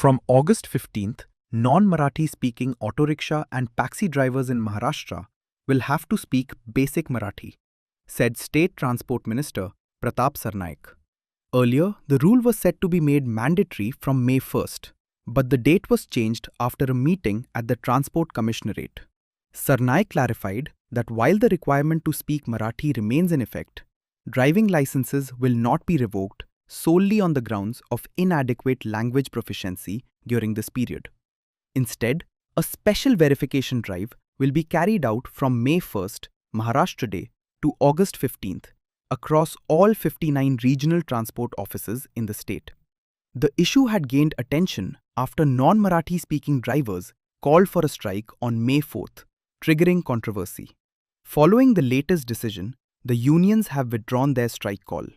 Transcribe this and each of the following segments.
From August 15th, non-Marathi speaking auto rickshaw and taxi drivers in Maharashtra will have to speak basic Marathi, said State Transport Minister Pratap Sarnaik. Earlier, the rule was set to be made mandatory from May 1st, but the date was changed after a meeting at the Transport Commissionerate. Sarnaik clarified that while the requirement to speak Marathi remains in effect, driving licenses will not be revoked solely on the grounds of inadequate language proficiency during this period. Instead, a special verification drive will be carried out from May 1st, Maharashtra Day, to August 15th across all 59 regional transport offices in the state. The issue had gained attention after non-Marathi speaking drivers called for a strike on May 4th, triggering controversy. Following the latest decision, the unions have withdrawn their strike call.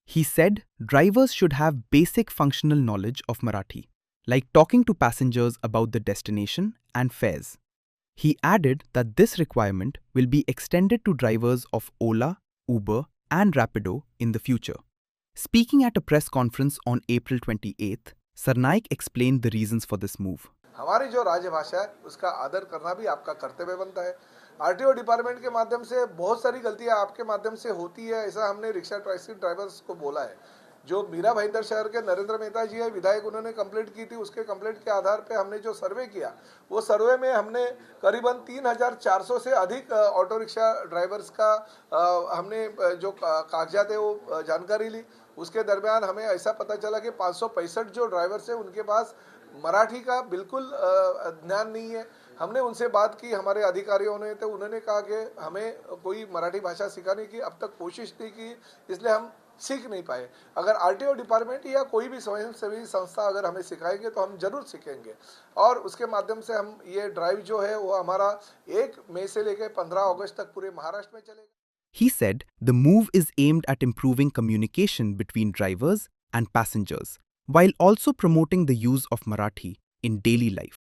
He said drivers should have basic functional knowledge of Marathi, like talking to passengers about the destination and fares. He added that this requirement will be extended to drivers of Ola, Uber, and Rapido in the future. Speaking at a press conference on April 28th, Sarnaik explained the reasons for this move. हमारी जो राजभाषा है उसका आदर करना भी आपका कर्तव्य बनता है। आरटीओ डिपार्टमेंट के माध्यम से बहुत सारी गलतियां आपके माध्यम से होती है, ऐसा हमने रिक्शा टैक्सी ड्राइवर्स को बोला है। जो मीरा भाईंदर शहर के नरेंद्र मेहता जी है विधायक, उन्होंने कंप्लेंट की थी, उसके कंप्लेंट के आधार पे हमने जो सर्वे किया, वो सर्वे में हमने करीबन 3400 से अधिक ऑटो रिक्शा ड्राइवर्स का हमने जो कागजात है वो जानकारी ली। उसके दरमियान हमें ऐसा पता चला कि 565 जो ड्राइवर्स है उनके पास मराठी का बिल्कुल ज्ञान नहीं है। हमने उनसे बात की, हमारे अधिकारियों ने, तो उन्होंने कहा कि हमें कोई मराठी भाषा सिखाने की अब तक कोशिश नहीं की, इसलिए हम सीख नहीं पाए। अगर आरटीओ डिपार्टमेंट या कोई भी स्वयंसेवी संस्था अगर हमें सिखाएंगे तो हम जरूर सीखेंगे, और उसके माध्यम से हम ये ड्राइव जो है वो हमारा 1 मई से लेकर 15 अगस्त तक पूरे महाराष्ट्र में चलेगा। He said the move is aimed at improving communication between drivers and passengers, while also promoting the use of Marathi in daily life.